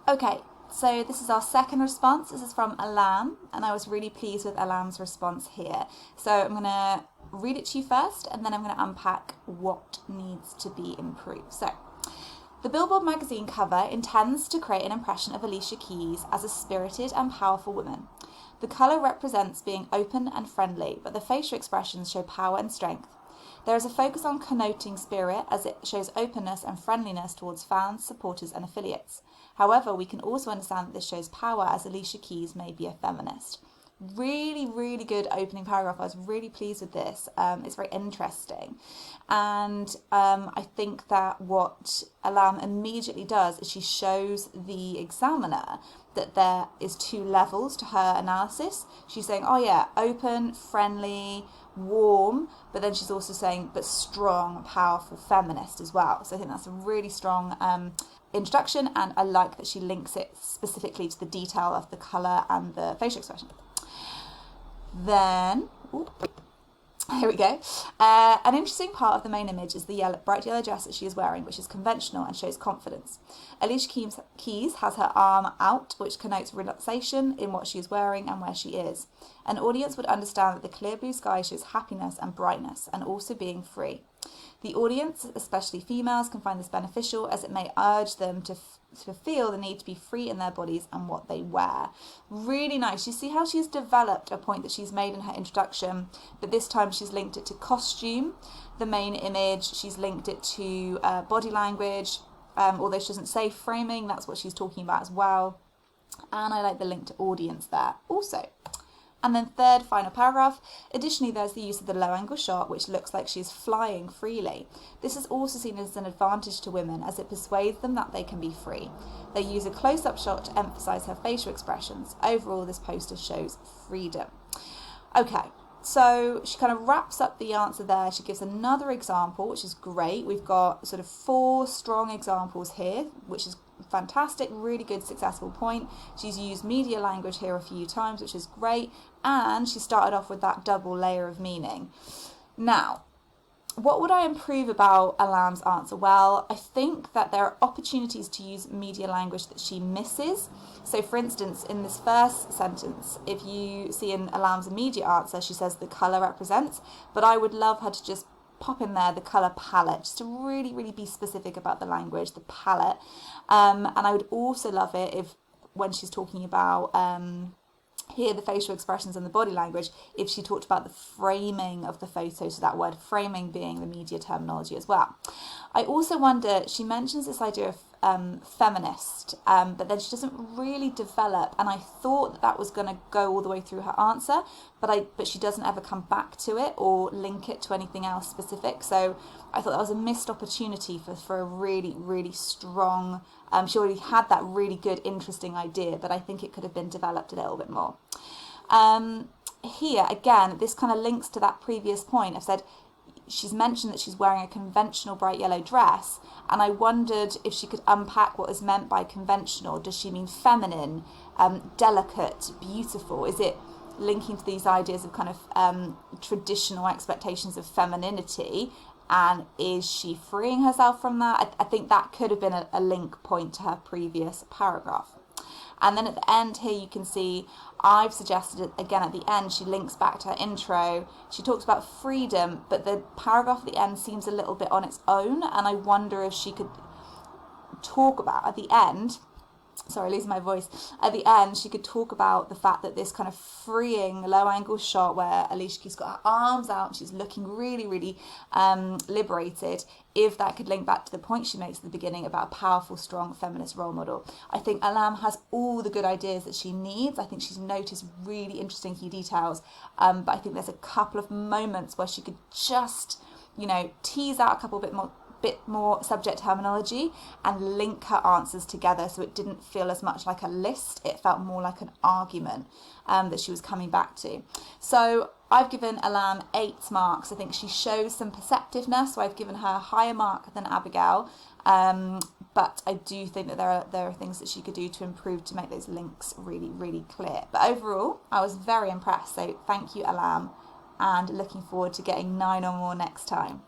Okay, so this is our second response. This is from Alam, and I was really pleased with Alam's response here. So I'm going to read it to you first, and then I'm going to unpack what needs to be improved. So, the Billboard magazine cover intends to create an impression of Alicia Keys as a spirited and powerful woman. The colour represents being open and friendly, but the facial expressions show power and strength. There is a focus on connoting spirit as it shows openness and friendliness towards fans, supporters and affiliates. However, we can also understand that this shows power as Alicia Keys may be a feminist. Really, really good opening paragraph. I was really pleased with this. It's very interesting. And I think that what Alam immediately does is she shows the examiner that there is two levels to her analysis. She's saying, oh yeah, open, friendly, warm, but then she's also saying, but strong, powerful, feminist as well. So I think that's a really strong introduction, and I like that she links it specifically to the detail of the colour and the facial expression. Then, here we go. An interesting part of the main image is the bright yellow dress that she is wearing, which is conventional and shows confidence. Alicia Keys has her arm out, which connotes relaxation in what she is wearing and where she is. An audience would understand that the clear blue sky shows happiness and brightness, and also being free. The audience, especially females, can find this beneficial as it may urge them to feel the need to be free in their bodies and what they wear. Really nice. You see how she's developed a point that she's made in her introduction, but this time she's linked it to costume, the main image, she's linked it to body language, although she doesn't say framing, that's what she's talking about as well. And I like the link to audience there also. And then third, final paragraph. Additionally, there's the use of the low angle shot, which looks like she's flying freely. This is also seen as an advantage to women as it persuades them that they can be free. They use a close-up shot to emphasize her facial expressions. Overall, this poster shows freedom. Okay, so she kind of wraps up the answer there. She gives another example, which is great. We've got sort of 4 strong examples here, which is fantastic, really good, successful point. She's used media language here a few times, which is great, and she started off with that double layer of meaning. Now, what would I improve about Alam's answer? Well, I think that there are opportunities to use media language that she misses. So, for instance, in this first sentence, if you see in Alam's immediate answer, she says the colour represents, but I would love her to just pop in there the colour palette, just to really, really be specific about the language, the palette. And I would also love it if, when she's talking about here the facial expressions and the body language, if she talked about the framing of the photo, so that word framing being the media terminology as well. I also wonder, she mentions this idea of feminist, but then she doesn't really develop, and I thought that was going to go all the way through her answer, but she doesn't ever come back to it or link it to anything else specific. So I thought that was a missed opportunity for a really, really strong, she already had that really good, interesting idea, but I think it could have been developed a little bit more. Here, again, this kind of links to that previous point. I've said she's mentioned that she's wearing a conventional bright yellow dress, and I wondered if she could unpack what is meant by conventional. Does she mean feminine, delicate, beautiful? Is it linking to these ideas of kind of traditional expectations of femininity, and is she freeing herself from that? I think that could have been a link point to her previous paragraph. And then at the end here you can see I've suggested it again at the end. She links back to her intro. She talks about freedom, but the paragraph at the end seems a little bit on its own, and I wonder if she could talk about at the end, sorry, losing my voice, at the end she could talk about the fact that this kind of freeing low angle shot where Alicia Keys got her arms out, she's looking really, really liberated, if that could link back to the point she makes at the beginning about a powerful, strong feminist role model. I think Alam has all the good ideas that she needs. I think she's noticed really interesting key details, but I think there's a couple of moments where she could just, tease out a couple bit more subject terminology and link her answers together, so it didn't feel as much like a list, it felt more like an argument that she was coming back to. So I've given Alam 8 marks. I think she shows some perceptiveness, so I've given her a higher mark than Abigail, but I do think that there are things that she could do to improve to make those links really, really clear. But overall, I was very impressed, so thank you, Alam, and looking forward to getting 9 or more next time.